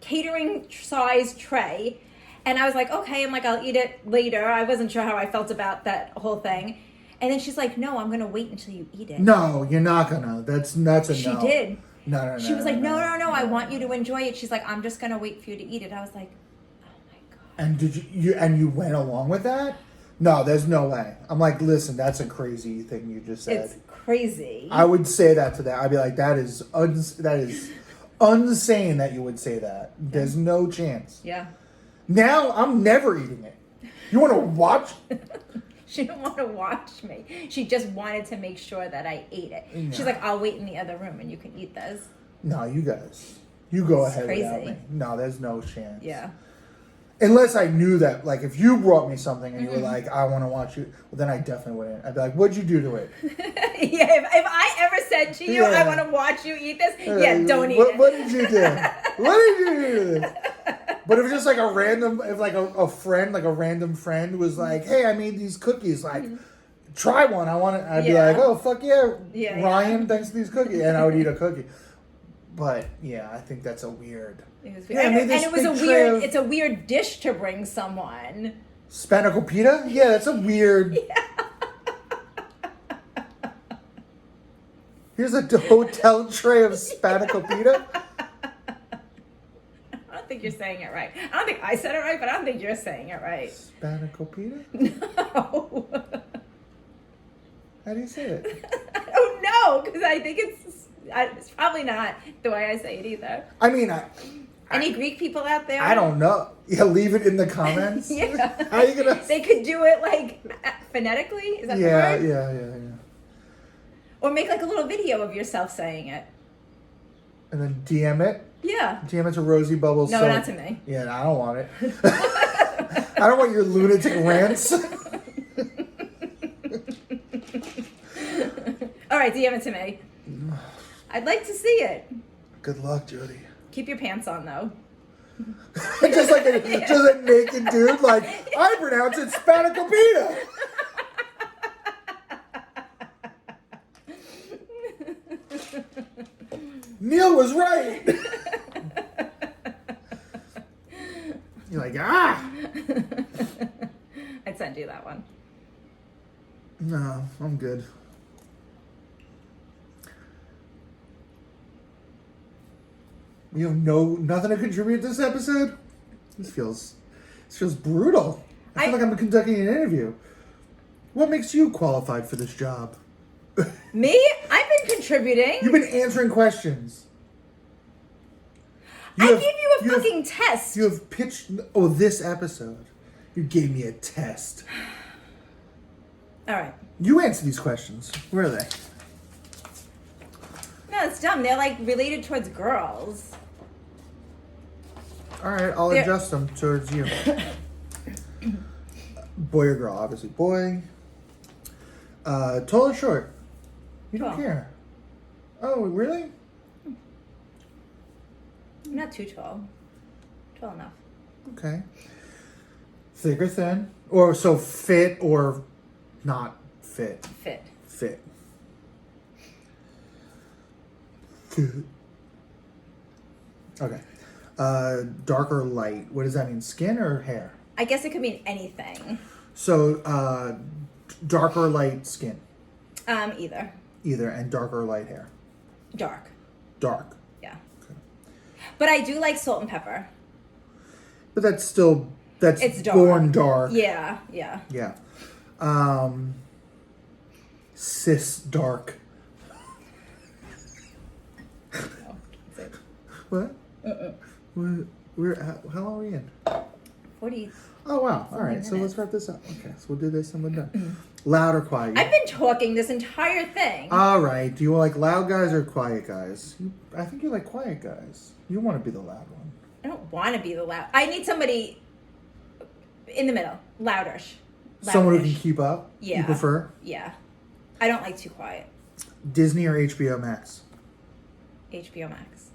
catering-size tray, and I was like, okay, I'm like, I'll eat it later. I wasn't sure how I felt about that whole thing. And then she's like, no, I'm going to wait until you eat it. No, you're not gonna. That's a no. She did. No. She was like, no, I want you to enjoy it. She's like, I'm just going to wait for you to eat it. I was like, oh my God. And did you went along with that? No, there's no way. I'm like, listen, that's a crazy thing you just said. It's crazy. I would say that to that. I'd be like, that is insane that you would say that. There's no chance. Yeah. Now I'm never eating it. You want to watch? She didn't want to watch me. She just wanted to make sure that I ate it. No. She's like, I'll wait in the other room and you can eat this. No, you guys. You go It's ahead crazy. without me. No, there's no chance. Yeah. Unless I knew that, like, if you brought me something and you were like, I want to watch you, well, then I definitely wouldn't. I'd be like, what'd you do to it? Yeah, if I ever said to you, I want to watch you eat this, don't eat it. What did you do? What did you do to this? But if it's just like a random, if like a friend, like a random friend was like, hey, I made these cookies, like, try one. I want it. I'd be like, oh, fuck yeah, Ryan, thanks for these cookies. And I would eat a cookie. But yeah, I think that's a weird. It was Yeah, weird. I And, made this it was big a tray weird. of- It's a weird dish to bring someone. Spanakopita? Yeah, that's a weird. Here's a hotel tray of spanakopita. I don't think you're saying it right. I don't think I said it right, but I don't think you're saying it right. Spanakopita? No. How do you say it? I don't know, because I think it's probably not the way I say it either. I mean, Any Greek people out there? I don't know. Yeah, leave it in the comments. Yeah. How are you gonna? They could do it like phonetically. Is that Yeah, the word? yeah. Or make like a little video of yourself saying it. And then DM it. Yeah. DM it to Rosey Bubbles No, Soap. not to me. Yeah, I don't want it. I don't want your lunatic rants. All right, DM it to me. I'd like to see it. Good luck, Jodi. Keep your pants on though. just a naked dude, like, I pronounce it spanakopita. Neil was right. You're like, ah. I'd send you that one. No, I'm good. You have nothing to contribute to this episode? This feels brutal. I feel like I'm conducting an interview. What makes you qualified for this job? Me? I've been contributing. You've been answering questions. I gave you a fucking test. You have pitched. Oh, this episode. You gave me a test. All right. You answer these questions. Where are they? No, it's dumb. They're like related towards girls. All right, I'll adjust them towards you. Boy or girl? Obviously, boy. Tall or short? You don't Tall. care. Oh, really? I'm not too tall. Tall enough. Okay. Thick or thin? Or so fit or not fit? Fit. Fit. Fit. Okay. Dark or light? What does that mean? Skin or hair? I guess it could mean anything. So, dark or light skin? Either. Either, and dark or light hair? Dark. Dark. Yeah. Okay. But I do like salt and pepper. But that's It's dark. born dark. Yeah. Yeah. Cis dark. No, that's it. What? How long are we in? 40. Oh, wow. All right. So let's wrap this up. Okay. So we'll do this and we're done. Loud or quiet? I've been talking this entire thing. All right. Do you like loud guys or quiet guys? I think you like quiet guys. You want to be the loud one. I don't want to be the loud. I need somebody in the middle. Louderish. Someone who can Lounge. keep up. Yeah. You prefer Yeah. I don't like too quiet. Disney or HBO Max? HBO Max.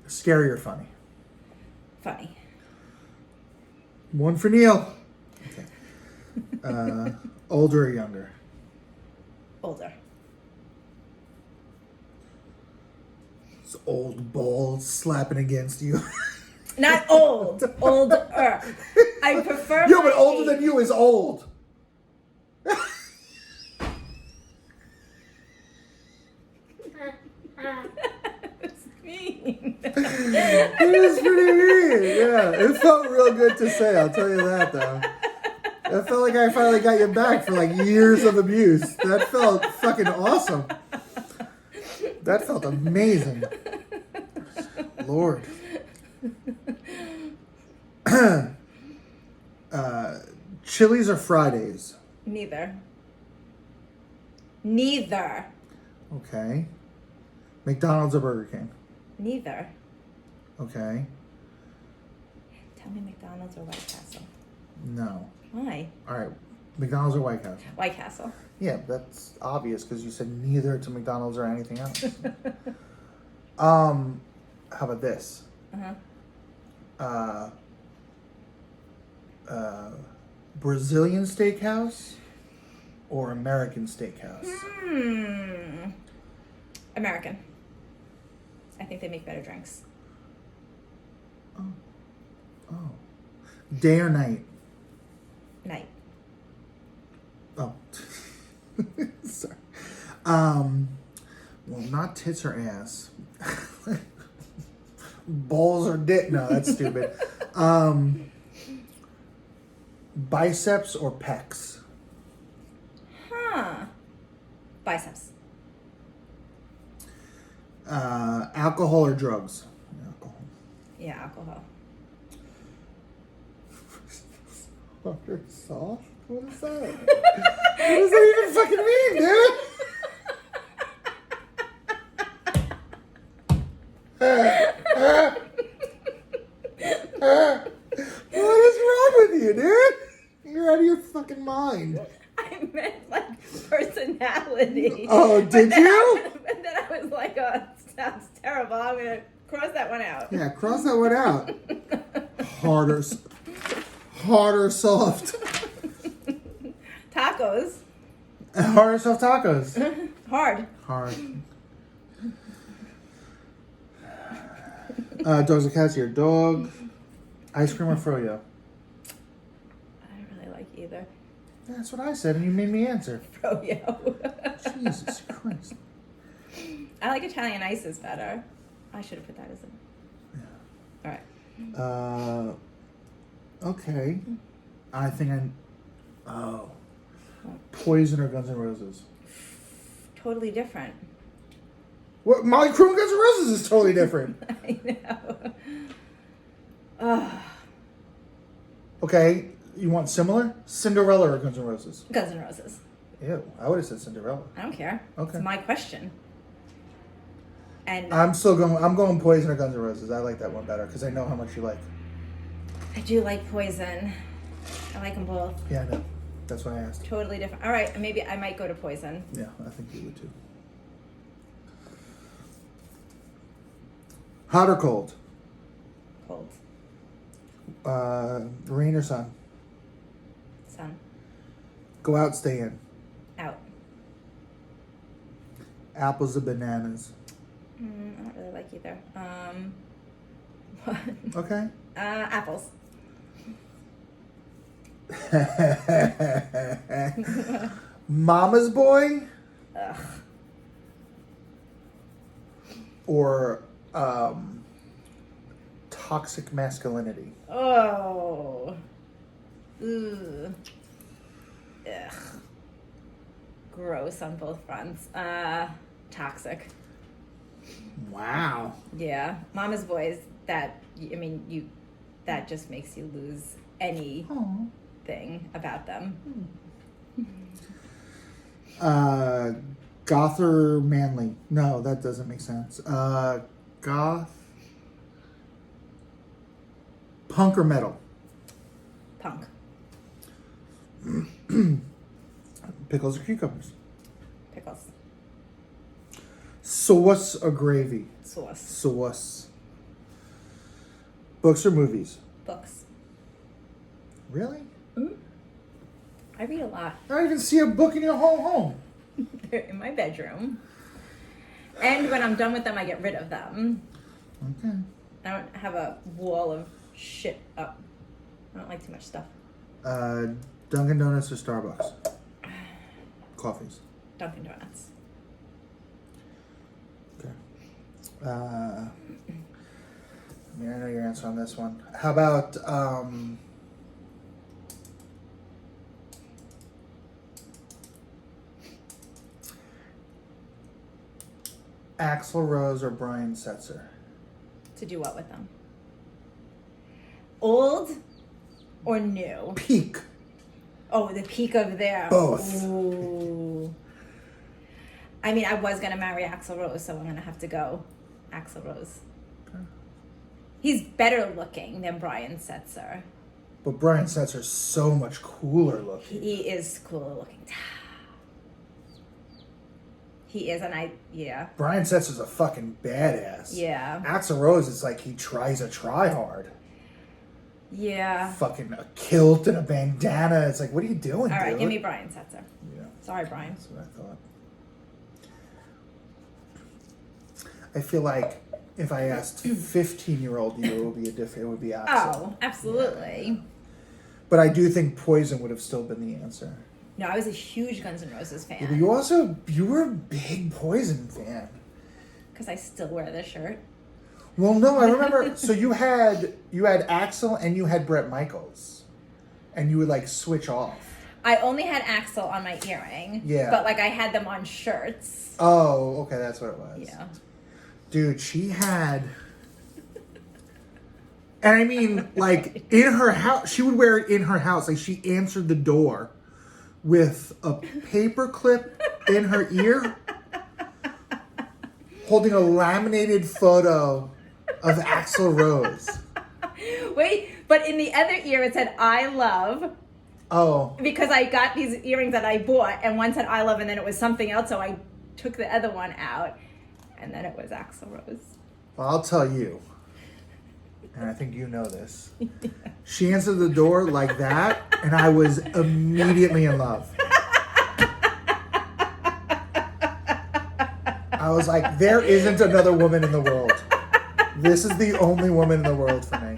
Scary or funny? Funny. One for Neil. Okay. Older or younger? Older. It's old balls slapping against you. Not old. Older. I prefer. Yeah, but my older age. than you is old. It's mean. It was pretty mean. Yeah, it felt real good to say. I'll tell you that, though. It felt like I finally got you back for like years of abuse. That felt fucking awesome. That felt amazing. Lord. Chili's or Fridays? Neither. Neither. Okay. McDonald's or Burger King? Neither. Okay. Tell me McDonald's or White Castle. No. Why? All right. McDonald's or White Castle? White Castle. Yeah, that's obvious because you said neither to McDonald's or anything else. How about this? Uh-huh. Brazilian steakhouse or American steakhouse? American. I think they make better drinks. Oh. Day or night? Night. Oh. Sorry. Well, not tits or ass. Balls or dick? No, that's stupid. Biceps or pecs? Huh. Biceps. Alcohol or drugs? Alcohol. Yeah, alcohol. Hard or soft? What is that? What does that even fucking mean, dude? What is wrong with you, dude? You're out of your fucking mind. I meant like personality. Oh, did you? But then I was like, oh, it sounds terrible. I'm going to cross that one out. Yeah, cross that one out. Hard or soft? Tacos. Hard or soft tacos? Hard. Hard. Dogs or cats? Your dog. Ice cream or froyo? I don't really like either. That's what I said, and you made me answer. Froyo. Jesus Christ. I like Italian ices better. I should have put that as a... All right. Okay. I think Poison or Guns N' Roses? Totally different. What? Molly Crew and Guns N' Roses is totally different. I know. Oh, Okay, you want similar? Cinderella or Guns N' Roses? Guns N' Roses. Ew, I would have said Cinderella. I don't care. Okay. It's my question. And I'm going Poison or Guns N' Roses. I like that one better because I know how much you like. I do like Poison. I like them both. Yeah, I know. That's why I asked. Totally different. All right, maybe I might go to Poison. Yeah, I think you would too. Hot or cold? Cold. Rain or sun? Sun. Go out, stay in. Out. Apples or bananas? I don't really like either. What? Okay. Apples. Mama's boy Ugh. or toxic masculinity? Oh. Ugh. Ugh. Gross on both fronts. Toxic. Wow. Yeah. Mama's boys, that just makes you lose anything about them. Goth or manly? No, that doesn't make sense. Goth. Punk or metal? Punk. Pickles or cucumbers? Pickles. Sauce or gravy? Sauce. Sauce. Books or movies? Books. Really? I read a lot. I don't even see a book in your whole home. They're in my bedroom. And when I'm done with them, I get rid of them. Okay. I don't have a wall of shit up. I don't like too much stuff. Dunkin' Donuts or Starbucks? Coffees. Dunkin' Donuts. Okay. I mean, I know your answer on this one. How about Axl Rose or Brian Setzer? To do what with them? Old or new? Peak. Oh, the peak of their... Both. Ooh. I mean, I was going to marry Axl Rose, so I'm going to have to go Axl Rose. Okay. He's better looking than Brian Setzer. But Brian Setzer's so much cooler looking. He is cooler looking. He is, and yeah. Brian Setzer's a fucking badass. Yeah. Axl Rose is like he tries to try hard. Yeah. Fucking a kilt and a bandana. It's like, what are you doing, All right, dude? give me Brian Setzer. Yeah. Sorry, Brian. That's what I thought. I feel like if I asked 15-year-old you, it would be it would be Axl. Oh, absolutely. But I do think Poison would have still been the answer. No, I was a huge Guns N' Roses fan. Yeah, but you were a big Poison fan. Because I still wear this shirt. Well, no, I remember. So you had Axl and you had Bret Michaels, and you would like switch off. I only had Axl on my earring. Yeah. But like I had them on shirts. Oh, okay, that's what it was. Yeah. Dude, she had. And I mean, like, in her house, she would wear it in her house. Like, she answered the door with a paper clip in her ear, holding a laminated photo of Axl Rose. Wait, but in the other ear it said I love. Oh. Because I got these earrings that I bought, and one said I love, and then it was something else, so I took the other one out, and then it was Axl Rose. Well, I'll tell you, and I think you know this. She answered the door like that, and I was immediately in love. I was like, there isn't another woman in the world. This is the only woman in the world for me.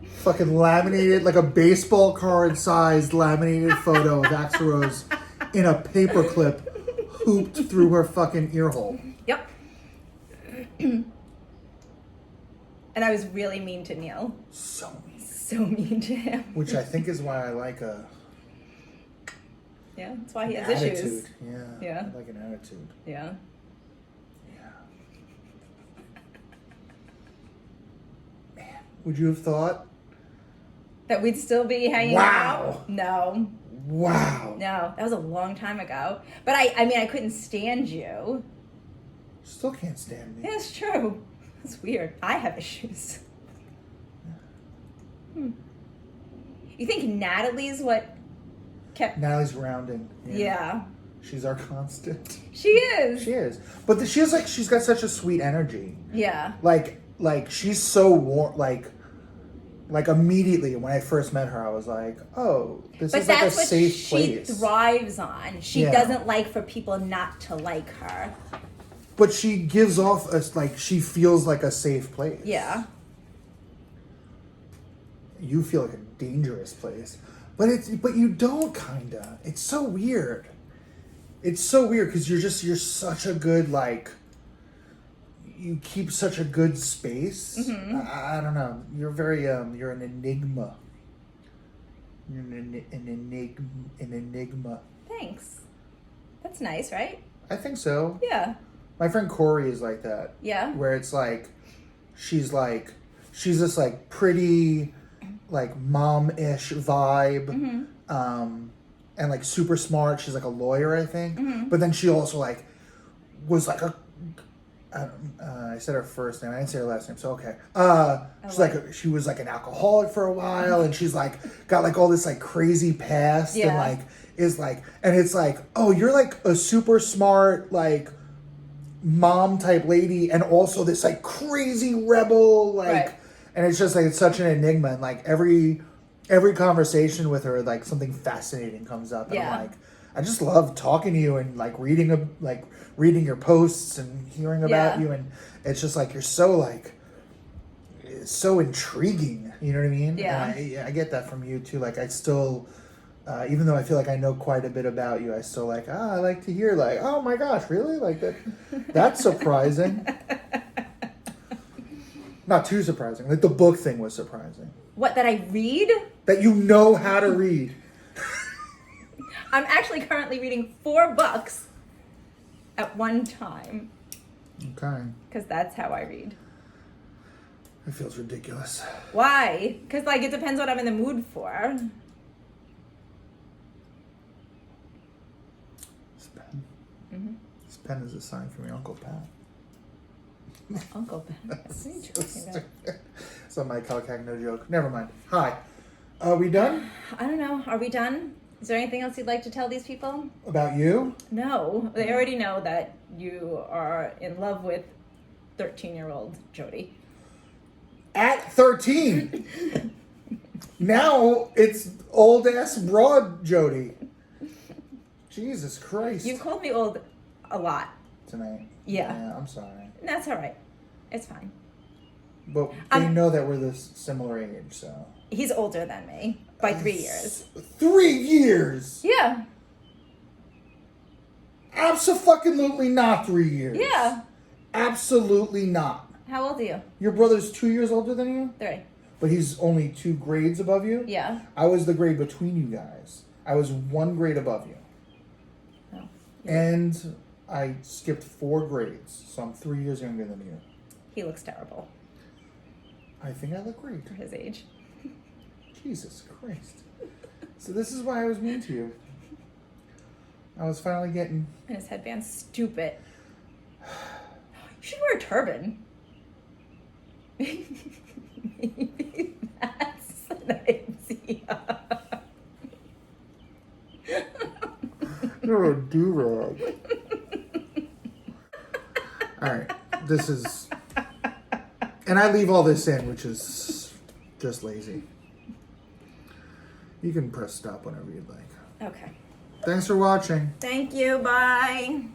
Fucking laminated, like a baseball card sized laminated photo of Axl Rose in a paperclip hooped through her fucking ear hole. Yep. And I was really mean to Neil. So mean. So mean to him. Which I think is why I like a Yeah, that's why he has attitude. issues. Yeah. Yeah. I like an attitude. Yeah. Yeah. Man, would you have thought? That we'd still be hanging Wow. out? No. Wow. No. That was a long time ago. But I mean, I couldn't stand you. Still can't stand me. Yeah, it's true. It's weird. I have issues. You think Natalie's what kept... Natalie's rounding. Yeah. She's our constant. She is. She is. But she's got such a sweet energy. Yeah. Like she's so warm, like immediately when I first met her, I was like, oh, this But is like a that's what safe place. she thrives on. She Yeah. doesn't like for people not to like her. But she gives off us like she feels like a safe place. Yeah. You feel like a dangerous place. But you don't kinda. It's so weird. It's so weird because you're such a good you keep such a good space. Mm-hmm. I don't know. You're very you're an enigma. You're an enigma. Thanks. That's nice, right? I think so. Yeah. My friend Corey is like that. Yeah. Where it's like she's this like pretty like mom-ish vibe. Mm-hmm. And like super smart. She's like a lawyer, I think. Mm-hmm. But then she also like was like I said her first name. I didn't say her last name. So okay. She's like- like she was like an alcoholic for a while, and she's like got like all this like crazy past, and Yeah. like is like, and it's like, oh, you're like a super smart like mom type lady, and also this like crazy rebel like, Right. and it's just like it's such an enigma, and like every conversation with her, like something fascinating comes up, and Yeah. I'm like, I just love talking to you and like reading your posts and hearing about Yeah. you, and it's just like you're so like it's so intriguing, you know what I mean? Yeah. And I get that from you too. Like I still, even though I feel like I know quite a bit about you, I still like I like to hear like, oh my gosh, really, like that, that's surprising. Not too surprising. Like the book thing was surprising. What, that I read? That you know how to read. I'm actually currently reading 4 books at one time. Okay. Because that's how I read. It feels ridiculous. Why? Because, like, it depends what I'm in the mood for. This pen. Mm-hmm. This pen is a sign from your Uncle Pat. Uncle Ben. What are you talking about? So my Calcac, no joke. Never mind. Hi. Are we done? I don't know. Are we done? Is there anything else you'd like to tell these people? About you? No. They already know that you are in love with 13-year-old Jodi. At 13. Now it's old ass broad Jodi. Jesus Christ. You've called me old a lot. Tonight. Yeah. I'm sorry. That's all right. It's fine. But they know that we're this similar age, so. He's older than me by 3 years. 3 years? Yeah. Absolutely not 3 years. Yeah. Absolutely not. How old are you? Your brother's 2 years older than you? 3. But he's only 2 grades above you? Yeah. I was the grade between you guys. I was 1 grade above you. Oh. And I skipped 4 grades, so I'm 3 years younger than you. He looks terrible I think I look great. for his age. Jesus Christ. So this is why I was mean to you. I was finally getting... And his headband's stupid. You should wear a turban. Maybe that's an idea. You're a do-rag. Alright, this is... And I leave all this in, which is just lazy. You can press stop whenever you'd like. Okay. Thanks for watching. Thank you. Bye.